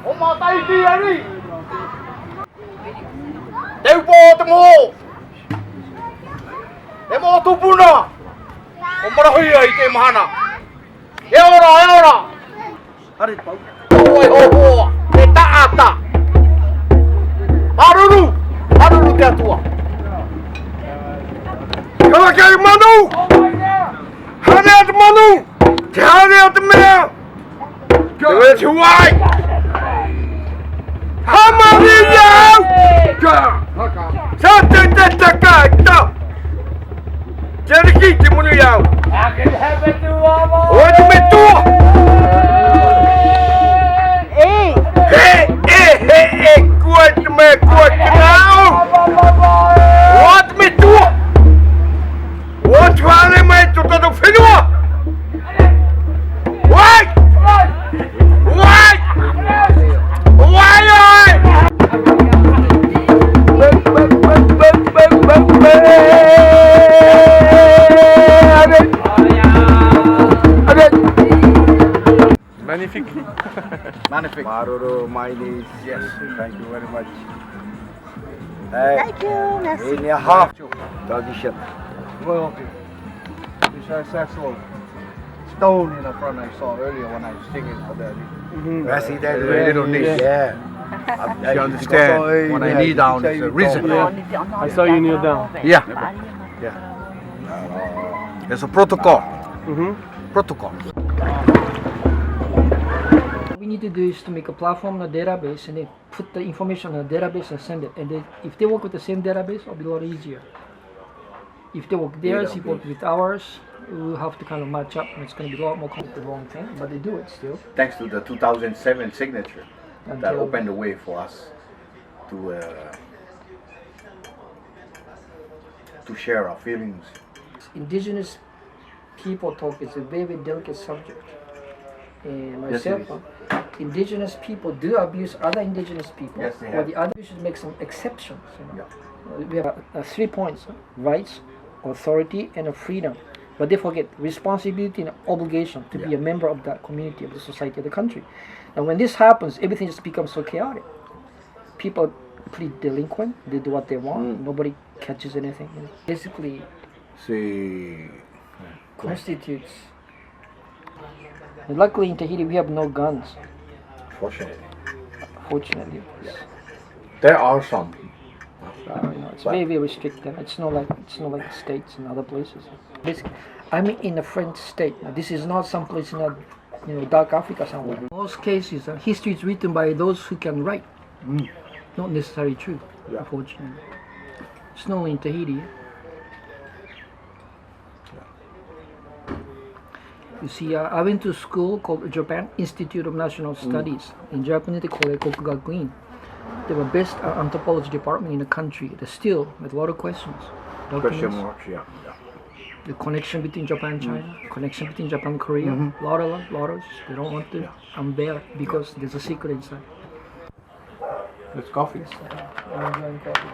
Oma Tahiti ani. Teupo temo. Temo tupuna. Omara hui ai te mahana. E ora. Hari pau. Oi ho. Te taata. Haruru te atua. Kala kai manu. Hane at manu. Te hane at mea. Te te wai. Hamariya. Sa te kaita. Jadi kita munu yau. Akan have tu apa? Oh tu betul. Kuat kau. What me tu? What vale me tu todo finua? Why? Magnifique. Maruru, Mainis, yes, thank you very much. Hey, Thank you, merci. In your heart, tradition. Well, okay. This is actual stone in the front I saw earlier when I was singing for that. I see that little niche. Yeah. You understand? When I knee down, there's a reason. I saw you kneel down. Yeah. There's a protocol. Protocol. What we need to do is to make a platform, a database, and then put the information on a database and send it. And then if they work with the same database, it'll be a lot easier. If they work theirs, if they work with ours, we'll have to kind of match up, and it's going to be a lot more complicated, the wrong thing, but they do it still. Thanks to the 2007 signature, that opened the way for us to share our feelings. Indigenous people talk is a very delicate subject. And Yes, myself, it indigenous people do abuse other indigenous people. Yes, they But have. the other should make some exceptions. You know? Yeah. We have 3 points: rights, authority, and freedom. But they forget responsibility and obligation to be a member of that community, of the society, of the country. And when this happens, everything just becomes so chaotic. People plead delinquent, they do what they want, nobody catches anything. You know? Basically, See, constitutes. And luckily in Tahiti we have no guns. Fortunately, yes. there are some. It's very restricted. It's not like the states and other places. Basically, I'm in a French state. Now, this is not some place in dark Africa somewhere. In most cases, history is written by those who can write. Not necessarily true, unfortunately. It's not only in Tahiti. You see, I went to a school called Japan Institute of National Studies. In Japanese, they call it Kokugakuin. They were best anthropology department in the country. They're still with a lot of questions. Question marks, yeah. The connection between Japan and China, connection between Japan and Korea, lot of they don't want to unveil it because there's a secret inside. It's coffee. I'm enjoying coffee.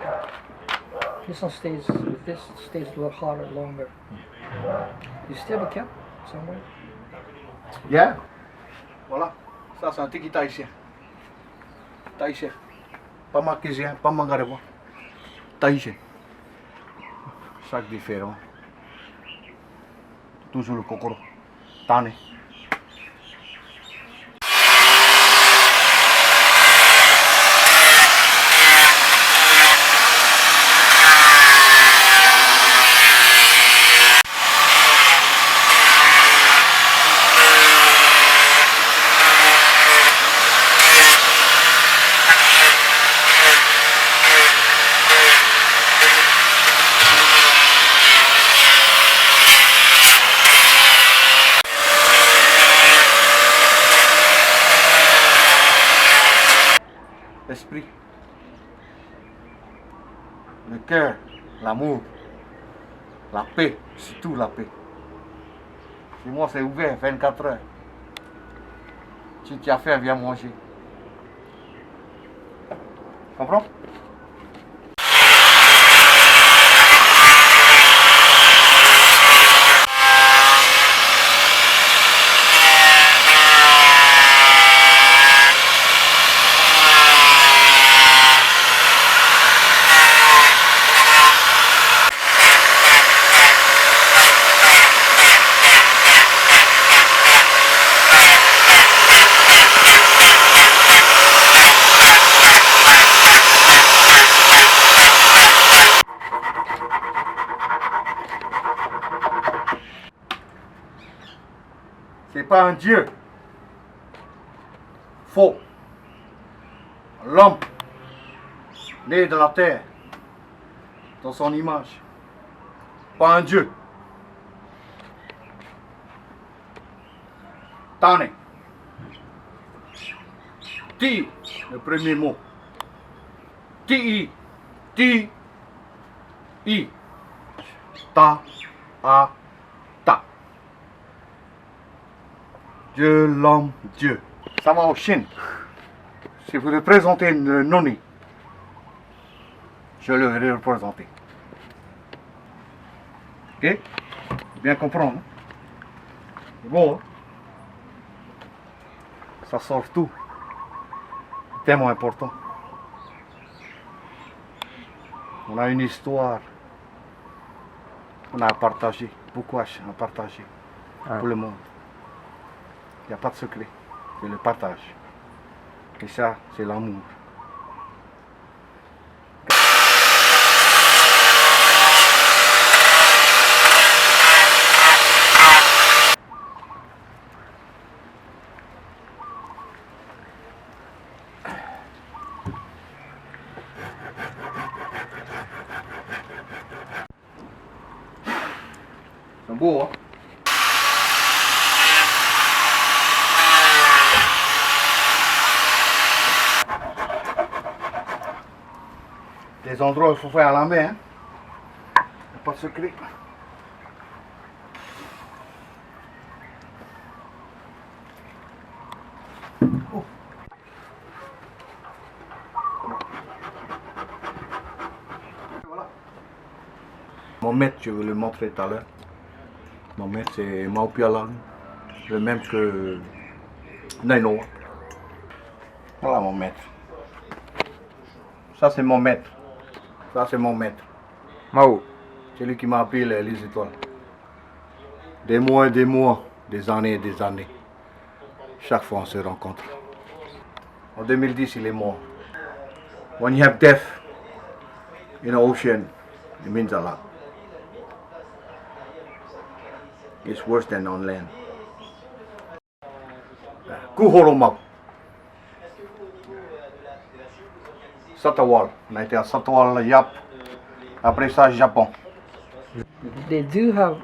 This one stays a lot harder, longer. You still have a cap somewhere? Yeah. Voilà. Ça c'est un tiki tahitien. Tahitien. Pas marquésien, pas mangarewa. Tahitien. Chaque différent. Toujours le kokoro. Tane. L'esprit, le cœur, l'amour, la paix, surtout la paix. Chez moi c'est ouvert 24 heures. Si tu as faim, viens manger. Comprends? pas un Dieu. Faux. L'homme, né de la terre, dans son image. Pas un Dieu. Tane. Ti, le premier mot. Ti, ti, i. Ta, a, ta. Dieu, l'homme, Dieu. Ça va au Chine. Si vous représentez le noni, je le vais représenter. Ok? Bien comprendre. C'est bon, hein? Ça sort tout. C'est tellement important. On a une histoire. On a à partager. Beaucoup à partager. Pour le monde. Il n'y a pas de secret. C'est le partage. Et ça, c'est l'amour. C'est beau, hein? Des endroits où il faut faire à la main, hein? Pas de secret. Oh. Voilà. Mon maître, je vais le montrer tout à l'heure. Mon maître, c'est Maupialan, le même que Nainoa. Voilà mon maître. Ça, c'est mon maître. Ça, c'est mon maître. Mau. C'est lui qui m'a appris les étoiles. Des mois et des mois, des années et des années. Chaque fois, on se rencontre. En 2010, il est mort. When you have death in the ocean, it means a lot. It's worse than on land. Kuhoromau. Satawal. On a été à Satawal, Yap. Après ça, Japon. They do have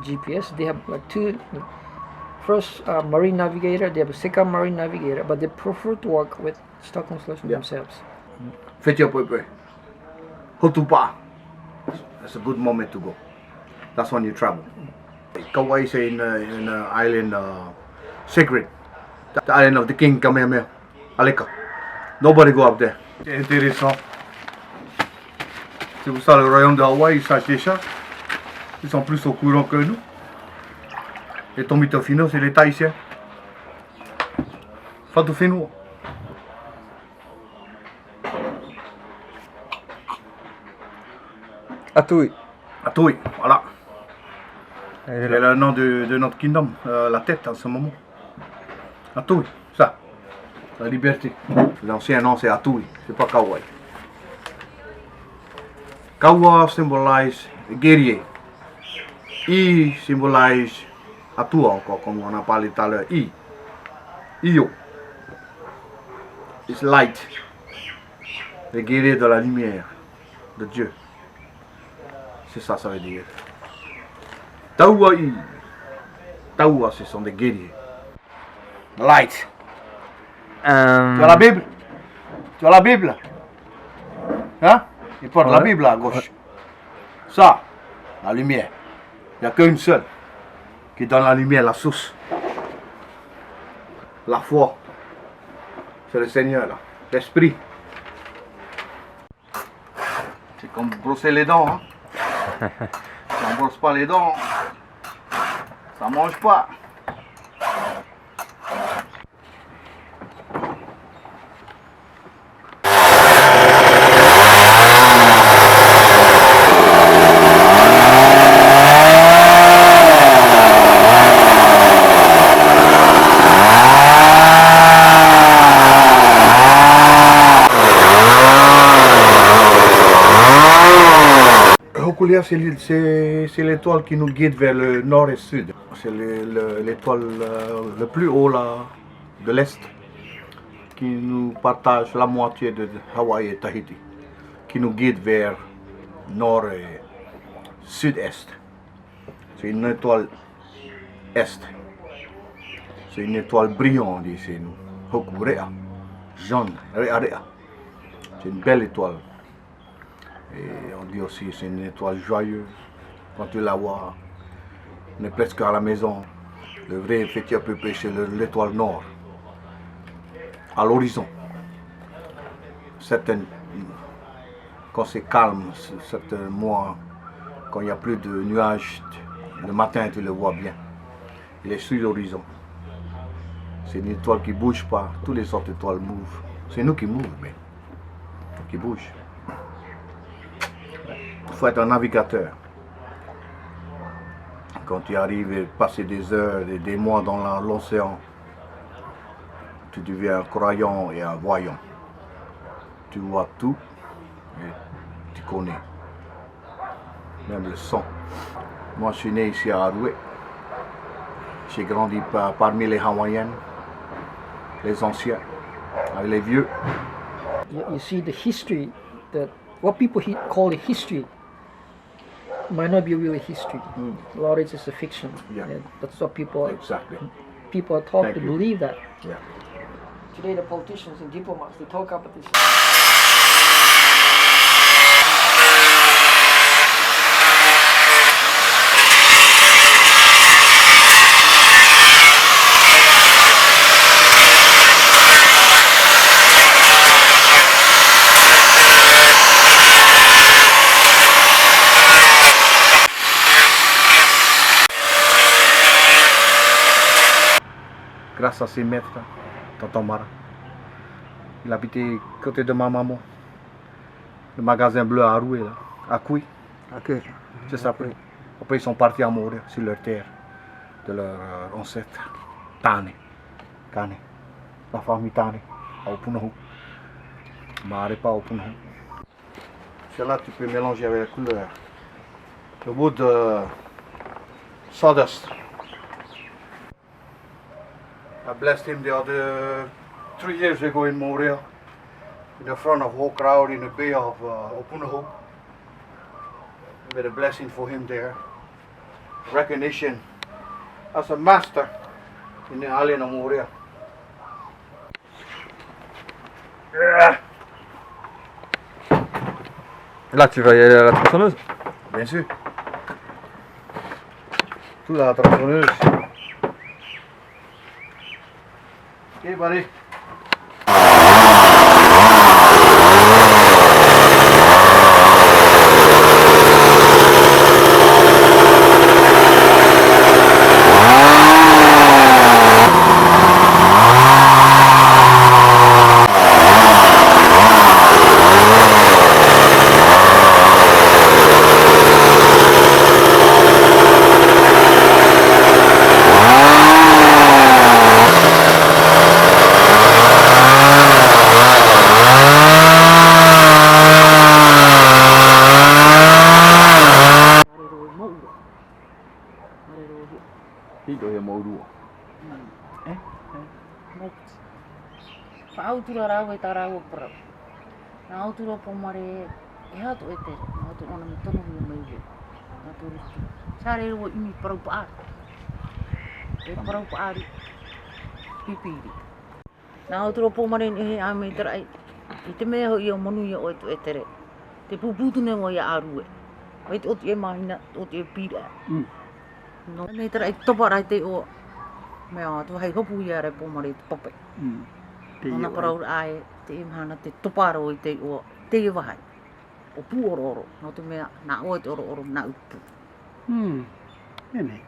GPS. They have two. First, marine navigator. They have a second marine navigator, but they prefer to work with stock translation themselves. Faites your peu. Hotupa. That's a good moment to go. That's when you travel. Kauai is in an island secret. The island of the king Kamehameha. Aleka. Nobody go up there. C'est intéressant. C'est pour ça le royaume de Hawaï, ils sachent déjà. Ils sont plus au courant que nous. Les tomitofino, c'est les tahitiens. Fatufino. Atui. Atui, voilà. C'est le nom de notre kingdom, la tête en ce moment. Atui, ça. La liberté. L'ancien nom c'est Atui, c'est pas Kauai. Kaua symbolize guerrier. I symbolize Atua encore, comme on a parlé tout à l'heure. Io. It's light. Les guerriers de la lumière de Dieu. C'est ça, ça veut dire. Taua I. Taua, ce sont des guerriers. Light. Tu as la Bible? Tu as la Bible? Hein? Il porte la Bible à gauche. Ouais. Ça, la lumière. Il n'y a qu'une seule qui donne la lumière, la source. La foi. C'est le Seigneur, là. L'Esprit. C'est comme brosser les dents. Hein? Si on ne brosse pas les dents, ça ne mange pas. C'est l'étoile qui nous guide vers le nord et sud. c'est l'étoile le plus haut là, de l'Est, qui nous partage la moitié de Hawaï et Tahiti, qui nous guide vers nord et sud-est. C'est une étoile est. C'est une étoile brillante, on dit chez nous. Hoku rea, jaune, rea rea. C'est une belle étoile. Et on dit aussi que c'est une étoile joyeuse. Quand tu la vois, on est presque à la maison. Le vrai effet peut pêcher l'étoile nord, à l'horizon. Quand c'est calme, certains mois, quand il n'y a plus de nuages, le matin tu le vois bien. Il est sur l'horizon. C'est une étoile qui ne bouge pas. Toutes les autres étoiles bougent. C'est nous qui mouvons, mais qui bougent. Il faut être un navigateur. Quand tu arrives et passer des heures et des mois dans l'océan, tu deviens un croyant et un voyant. Tu vois tout et tu connais. Même le son. Moi, je suis né ici à Arouet. J'ai grandi parmi les Hawaïennes, les anciens, avec les vieux. You see the history, that what people call it history might not be really history. A lot of it is a fiction. Yeah. And that's what people Exactly. are taught Thank to you. believe that. Yeah. Today the politicians and diplomats, they talk about this. Grâce à ses maîtres, tonton Mara. Il habitait côté de ma maman. Le magasin bleu à Arouet, là, à Kui. Ok. C'est ça. Après, ils sont partis à mourir sur leur terre de leur ancêtre. Tane. Kane. La famille Tane. À Opunahu. Mare pas à Opunahu. Celle-là, tu peux mélanger avec la couleur. Le bout de sawdust. I blessed him the other 3 years ago in Montreal, in the front of whole crowd in the bay of Opunaho. I made a blessing for him there. Recognition as a master in the island of Montreal. Là, tu vas y aller à la tronçonneuse? Bien sûr. Tout dans la tronçonneuse. Ok, buddy. Whaautura rau e tā rau o parau. Nā autura pomare e hato e tere. Nā autura ona me tono hui mai ue. Nā tō riki. Sāre rua imi parau paari. E parau paari. Pipiri. Nā autura pomare e he a me tera ai. I te mea hoi o monu ia o e to e tere. Te puputune o ia arue. Wai te oti e mahina, oti e pira. No, me tera ai topa rai te o mea tu hei hopu ia rai pomare te pape. Ona parau ai te imahana te toparo i te o te wahai. O puororo, no te mea nā oe te oro oro nā upu. Nene.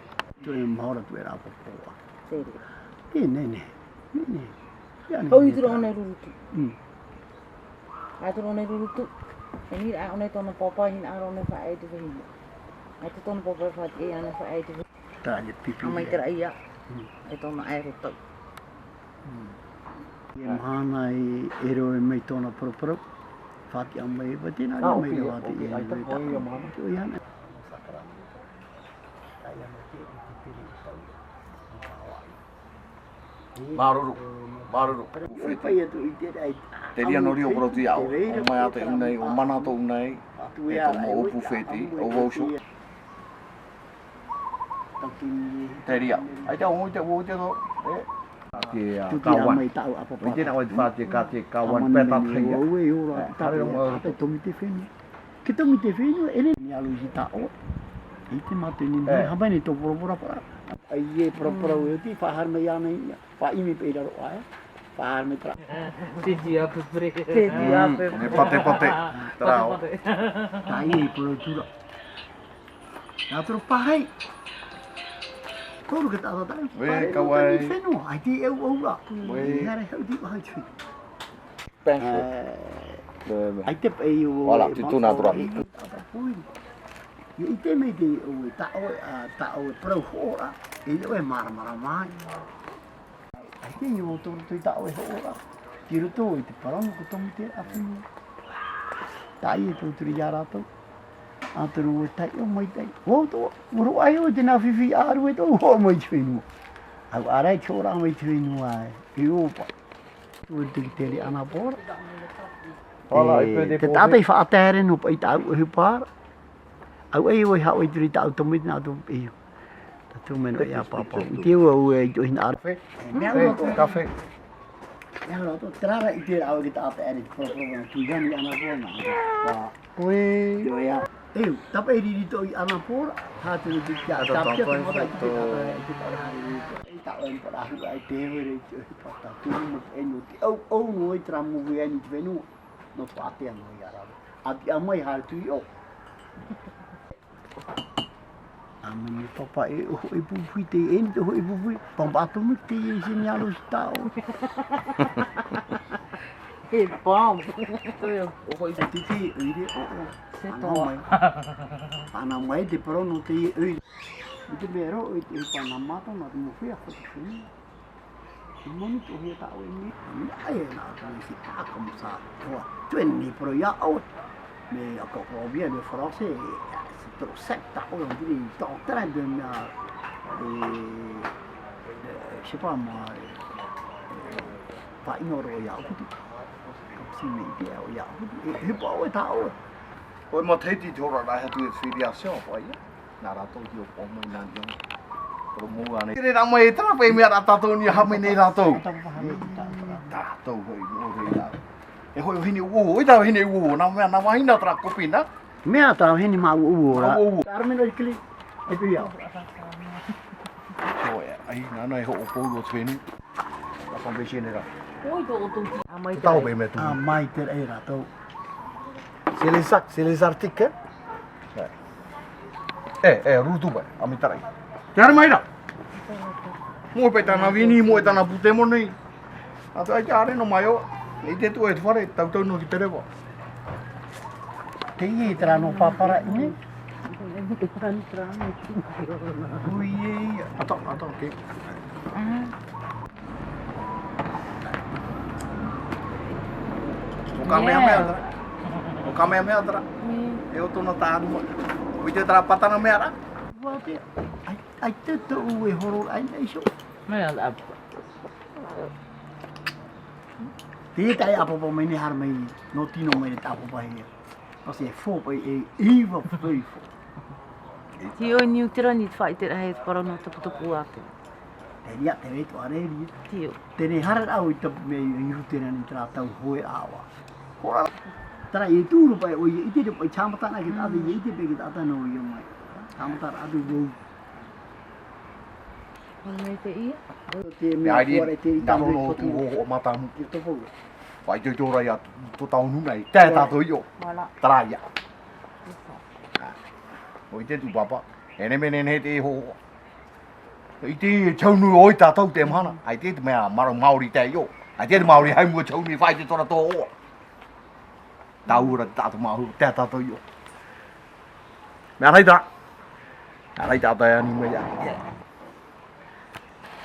Tu e mahora tu e rā popoa. Tere. Nene. Nene. Hau i tura one rurutu. Ai tura one rurutu. E nira ai one tona papa hina ara one wha ai te wahina. Ai te tona papa wha te e ana wha ai te wahina. Tāle pipi. Amai tera ia. E tona ai rotau. Ia mahana i ero e mei tōna paroparo. Whāti a mai wa tēnā rea mai o wāti i ane mei tāna. Oi ana. Sakarama. Tai ana te i te piri tau. Maruru. Te dia no rio proti au. O mai ate unei, o mana to unei. E to mo upu feti, o wosu. Te dia. Ai te o te o te no. Ke kawan. Ite na o te fate ka te kawan peta thia. Tare mo te tomi te whenua. Ke tomi te whenua, ene ni alu i ta o. I te mate ni mai, hapai ni tō porapora para. Ai e porapora ue ti, whahar me iana ia. Whaimi pe raro aia. Whahar me pra. Te dia pepre. Ne pate. Trao. Tai e porotura. Nā toro pahai. Koru ke tāta tai. We kawai. Whenua, ai te eu au la. We. Ngare hau ti wahai tui. Penso. Ai te pei o... Wala, ti tūna tura. I te mei te o ta o prau hora, e o e mara mai. Ai te o tōru tui ta o e hora. Ki roto i te parano ko tomi te apinu. Tai e tōturi ia rātou. Āturu o tai o mai tai. Wau tō, uro ai o te nā whiwhi āru e tō hoa mai te whenua. Au arai tō rā mai te whenua ai. E opa. Tō te ki tere ana pōra. Te tātai whaatere no pa i tā au e hupāra. Au ei oi hao i turi tā au tomi nā tō pēo. Tā tō mena i a pāpau. I te ua ue i tō hina ara. Kafe. Ia hara tō, terara i te rao ki tā tere ki whakaproa ki gani ana pōra. Ui. Yo ia. Eu, tapa e riri tō i ana pōra. Hāturu ki kia. Tāpia tō mata i te tātai i te parahari. I tā oen parahu ai te heure i te ohi pata. Tūru mo te enu. Au no i tra mugu eni te whenua. No pātea no i arawe. Ati a mai hāre tui o. Amani papa e oho e pupui te eni te oho e pupui. Pampatomu te e se ni alo si tāo. E pām. Oho i Te te e uire o o. Se toa. Ana mai te parono te e uire. I te mero o i te panamata na te mowhia whati whini. I moni to hea tāo e me. Ai e nā tāne si tākamu sā. Toa, tueni pro ia au. Me a koko via me frase se tro secta o non dire doctora de na je sais pas moi pas ignoro ia o puti. Si me dia o ia puti. E pa o tāo. Oi mo Tahiti tora ra ha tu filiação, oi. Na ra to dio po mo na dio. Promue ane. Kire ra mai tra pe me ra ta to ni ha me nei ra to. Ta to hoi mo re la. E hoi hini u, oi ta hini u, na mai na tra kopina. Mea tā heni mau u ora. Armeno i kili. E tu ia. Oi, ai na ho o polo twenu. La convention era. Oi tō tō. A mai Tau be me tu. A mai te e ra tau. C'est les articles. Rutu ba, amitarai. Kare mai ra. Mo pe tana vini, mo tana pute mo nei. Ato ai kare no mai o. I te tu e fare tau no ki tereva. Te i tra no papara ine. Ui, ato, okay. O kamea tra. E o tona tāru mo. Ui te tra patana mea ra. Wate, ai te te u e horo ai nei so. Mea la. Te tai apopo mai ni har mai no tino mai te apopo hea. Pasi e fo pai e iwa pai fo. Ti o ni utera ni fai te rahe para no tupu ate. Te ria te vei tu areri. Ti o. Te ne har au i tapu me i rutera ni tra tau hoe awa. Hora. Tara e tūru pai o i te pai chamatana ki tate i te pe ki tata no i o mai. Chamatara atu vau. Mai te ia. Te mea kuare te i tamu no kotu. tu o matamu. Ki tofu. Vai te tora ia to tau nu nei. Te tato io. Mala. Traia. Oi te tu papa. Ene mene ne te ho. I te chau nu oi tato te mana. Ai te mea maro maori te io. Ai te maori hai mo chau ni vai te tora to o. Taura tato maori te tato io. Mea rai ta. Rai ta ta ni me ya.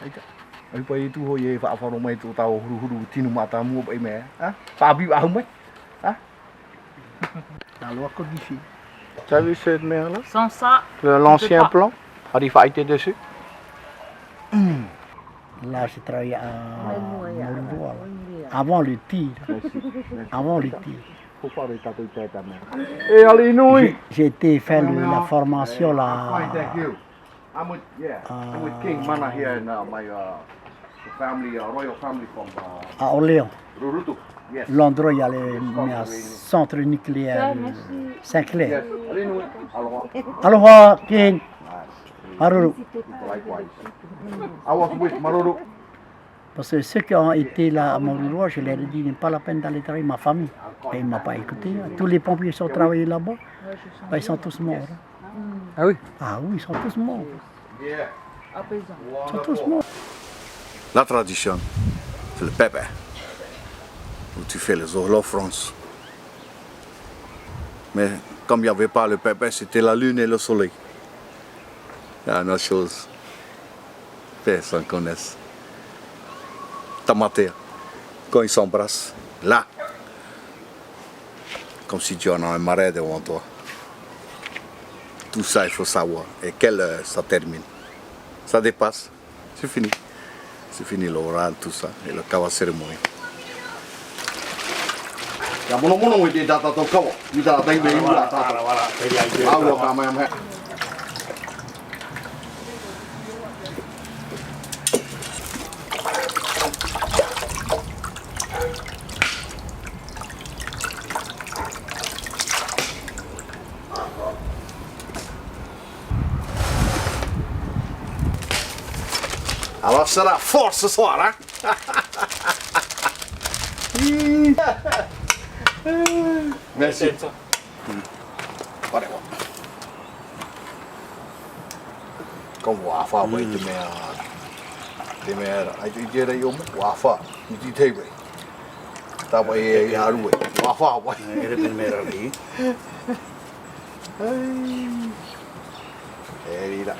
Ai ta. Ai pai tu ho ye fa fa no mai tu tau huru tinu mata mu pai me. Ha? Fa bi ba mai. Ha? Talo ako d'ici. Tu as vu cette mer là? Sans ça. L'ancien plan? A dit fa été dessus. Là, j'ai travaillé à Mourou, avant le tir. Avant le tir. Et allez, nous. J'ai été faire la formation là. I'm with King Mana here in my family, royal family from À Orléans. Rurutu. Yes. L'endroit où il y a le centre nucléaire Saint-Clair. Allez, nous. Alors, Aloha, King. Maruru. likewise. I was with Maruru. Parce que ceux qui ont été là à Mourou, je leur ai dit, il n'est pas la peine d'aller travailler, ma famille. Et il ne m'a pas écouté. Tous les pompiers qui sont travaillés là-bas, ben, ils sont tous morts. Ah oui? Ah oui, ils sont tous morts. Yeah. Ils sont tous morts. La tradition, c'est le pepe, où tu fais les offrances. Mais comme il n'y avait pas le pepe, c'était la lune et le soleil. Il y a une autre chose, personne ne connaît. Tamatea, quand ils s'embrassent, là, comme si tu en as un marais devant toi. Tout ça, il faut savoir. Et quelle heure ça termine. Ça dépasse, c'est fini. C'est fini l'oral, tout ça, et le kawa cérémonie. Ya mono mo te data to kawa. Ni da dai me ura ta. Ah, lo ka mai mai. Alors sera fort ce soir, hein? Merci. Con wafa vậy thì mẹ ai đi chơi đây ôm wafa đi chơi vậy tao vậy hà ruồi wafa vậy Ini pun merah ni. đi đã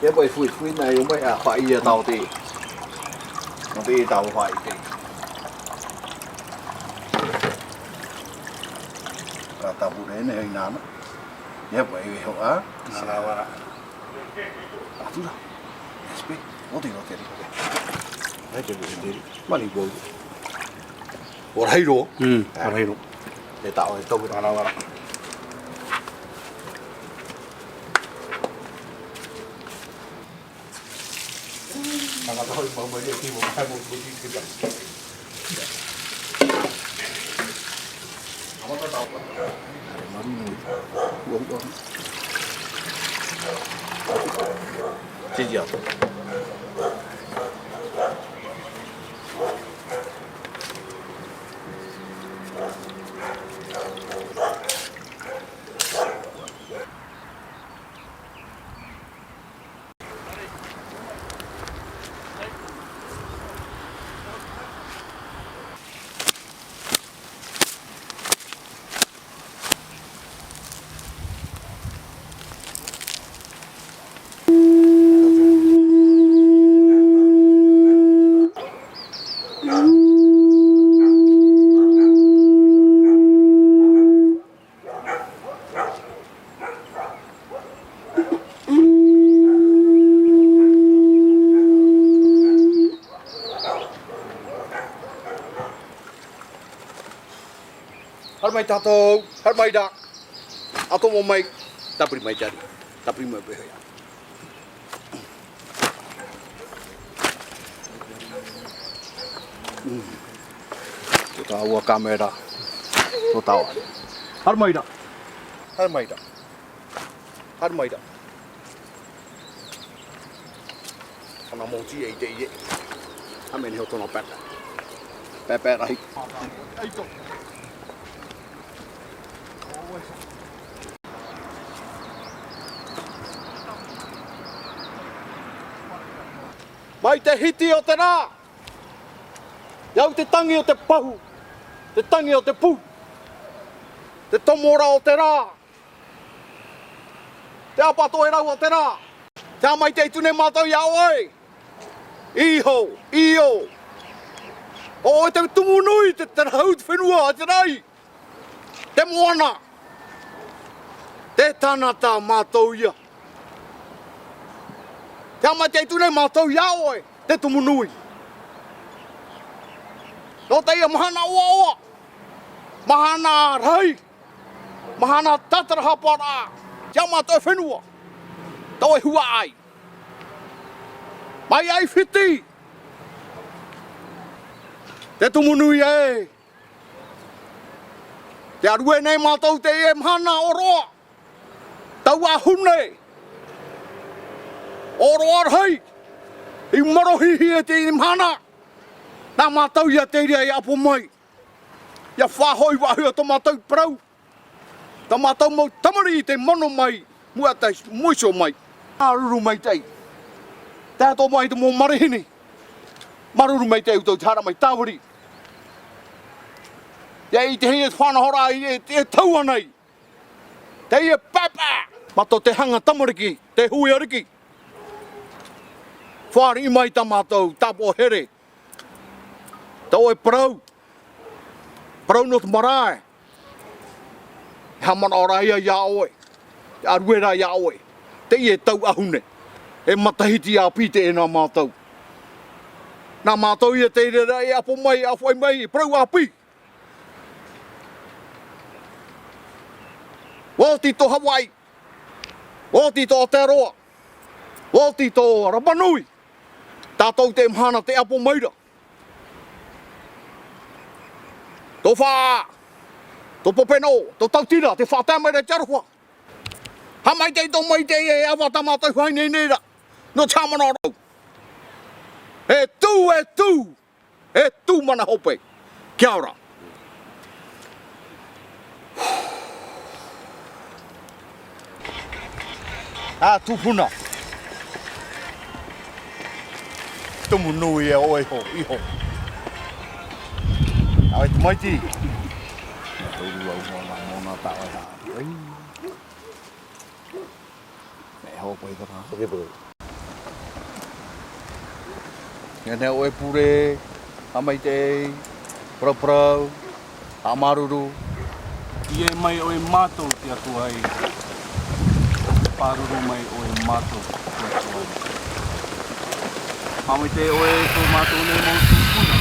Cái bầy phủi này cũng vậy à, phải giờ tàu thì nó đi tàu phải thì kata bude ini yang nama ya vậy hiểu á Sarawak. tu dah SP hotel Ada berdiri. mana gol orang hero Orang itu. để tạo cái tông Sarawak. sangat thôi mà mới đi một hai một buổi đi cái không có tàu mà đi uống uống chỉ giờ Har mai tato, har mai da. Atau mau mai tapi mai cari. Tapi mai behaya. Tu tahu kamera. Tu tahu. Har mai da. Har mai da. Har mai da. Ana mau chi ai dei ye. Amen hiu tu no pet. Pepe rai. Ai tu. Mai te hiti o te rā. Iau te tangi o te pahu. Te tangi o te pu. Te tomora o te rā. Te apato e rau o te rā. Te mai te itune mātou iau oi. Iho, iyo. O te tumunui te haut whenua a te rai. Te moana. Te tanata mātou ia. Te ama te tune mātou iau e, te tumunui. Nō te ia mahana oa, mahana rai, mahana tatarahapara, te ama te whenua, tau e hua ai. Mai ai whiti, te tumunui e. Te arue nei mātou te e mahana o roa, tau a hune. Oro arhei, I marohihi e te imhana, nā mātou ia te rea I apo mai. Ia whāhoi wahua tō mātou prau. Tā mātou mau tamari I te mono mai, mua tai muiso mai. Maruru mai tei. Tātō mai te mō marihini. Maruru mai tei utau tāra mai tāwari. Ia I te hei e whanahora I e taua nei. Te I e papa. Mato te hanga tamariki, te hui ariki. Whāri I mai tā mātou, tāpo here. Tau e parau. Parau no te marae. Ha mana ora ia ia oe. Aruera ia oe. Te I e tau ahune. E matahiti a pite e nā mātou. Nā mātou I e te rera e apo mai, awhai mai, parau a pi. Wāti tō Hawaii. Wāti tō Aotearoa. Wāti tō Rapanui. Tātou te mhana te apo maira. Tō whā, tō popeno, tō tautira, te whātai mai re tiarohua. Ha mai te tō mai te e awa ta mātou whai nei neira. No tāmana rau. E tū mana hope. Kia ora. Tūpuna. Tumu nui e oe ho, iho. Awe te maiti. Uru au mona tāwa e hā. Me hopo I kata. Ngene oe pure, hamaitei, prau, hamaruru. Ie mai oe mātou te atu ai. Pāruru mai oe mātou te atu ai. Mamai te oe tō mātou nei mau tūpuna.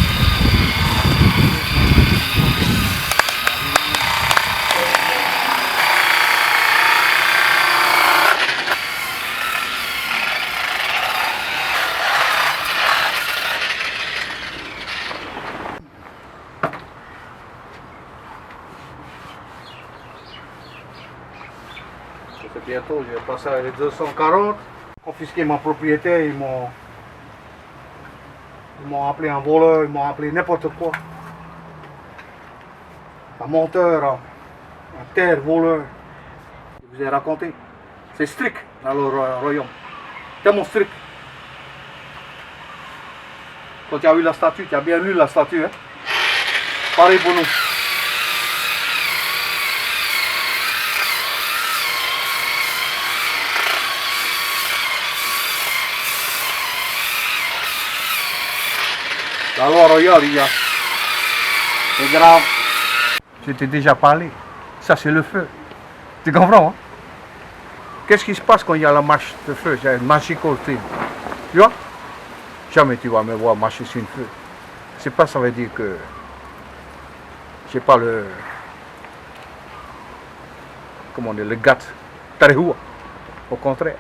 C'est bientôt, je vais passer à les 240. Confisquer ma propriété, ils m'ont appelé un voleur, ils m'ont appelé n'importe quoi. Un menteur, un terre voleur. Je vous ai raconté. C'est strict dans le royaume. Tellement strict. Quand tu as vu la statue, tu as bien lu la statue. Hein? Pareil pour nous. La loi royale, il y a. C'est grave. Je t'ai déjà parlé. Ça, c'est le feu. Tu comprends, hein? Qu'est-ce qui se passe quand il y a la marche de feu? C'est un magical thing. Tu vois? Jamais tu vas me voir marcher sur une feu. C'est pas, ça veut dire que j'ai pas le. Comment on dit? Le gat. Tarehua. Au contraire.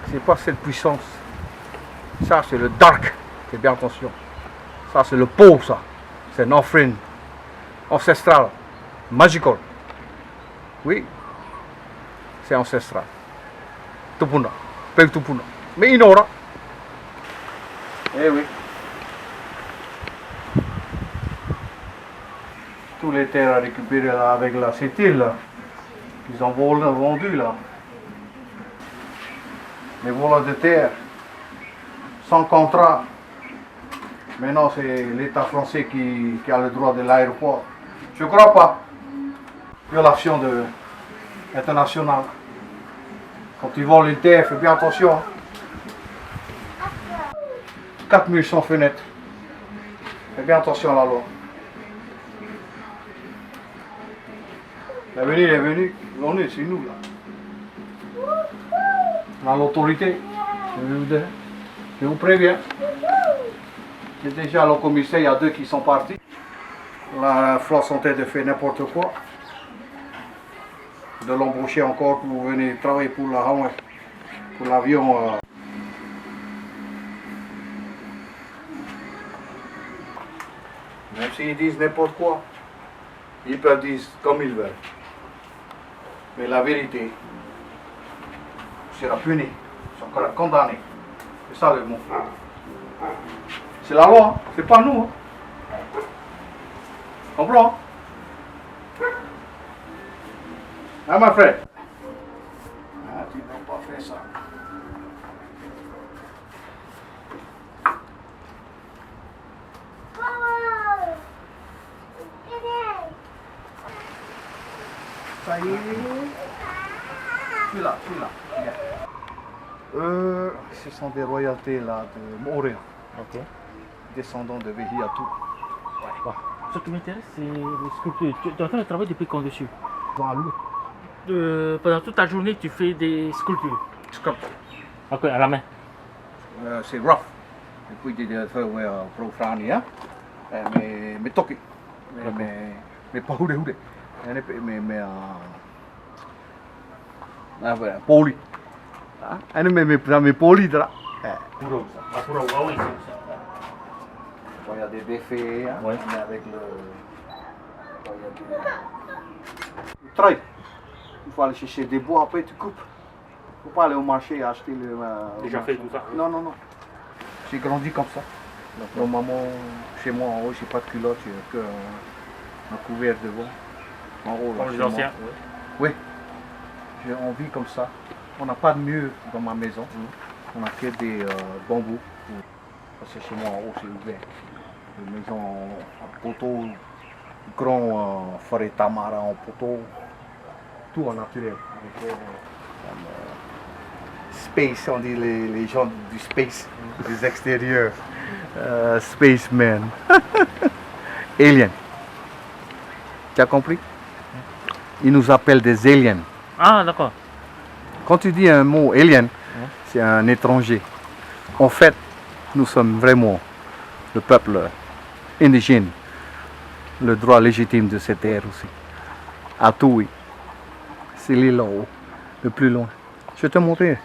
C'est pas cette puissance. Ça, c'est le dark. Fais bien attention. Ça, c'est le pot, ça. C'est une offrande ancestrale. Magical. Oui. C'est ancestral. Tupuna. Peu tupuna. Mais inora. Eh oui. Tous les terres à récupérer là, avec la cétile, là. Ils ont vendu là. Les voleurs de terre. Sans contrat. Maintenant, c'est l'État français qui a le droit de l'aéroport. Je ne crois pas. Violation internationale. Quand ils volent une terre, fais bien attention. 4100 fenêtres. Fais bien attention à la loi. L'avenir est venu. On est, c'est nous là. Dans l'autorité, je vous préviens. J'ai déjà le commissaire, il y a 2 qui sont partis. La flotte en train de faire n'importe quoi. De l'embaucher encore pour venir travailler pour la Hawaii, pour l'avion. Même s'ils disent n'importe quoi, ils peuvent dire comme ils veulent. Mais la vérité sera punie, sera condamnée. C'est ça le mot. C'est la loi, c'est pas nous. Comprends? Hein, ma frère? Ah, tu n'as pas fait ça. Ça y est. Celui-là. Ce sont des royautés là de Montréal. Ok. Descendants de Vehiatu. Ce qui m'intéresse, c'est les sculptures. Tu es en train de travailler depuis quand dessus? Dans l'eau. Pendant toute ta journée, tu fais des sculptures. Sculpture. Ok, à la main. C'est rough. Et puis des pro frani, hein. Mais toki. Mais pas hude. Mais poli. Mais poli là. Il y a des défaits, hein, Ouais. mais avec le trail. Il faut aller chercher des bois, après tu coupes. Il ne faut pas aller au marché et acheter le. Déjà fait tout ça? Non. J'ai grandi comme ça. Donc, maman, chez moi en haut, j'ai pas de culotte, j'ai que un couvert devant. En haut, là, Comme les chez anciens? moi. Oui. On vit comme ça. On n'a pas de mur dans ma maison. On a que des bambous. Parce que chez moi en haut, c'est ouvert. Une maison en poteau, grand forêt tamara en poteau, tout en naturel. Space, on dit les gens du space, des extérieurs. Spaceman. Alien. Tu as compris? Ils nous appellent des aliens. Ah, d'accord. Quand tu dis un mot alien, c'est un étranger. En fait, nous sommes vraiment le peuple indigène, le droit légitime de cette terre aussi. À Toui, c'est l'île là-haut, le plus loin. Je vais te montrer.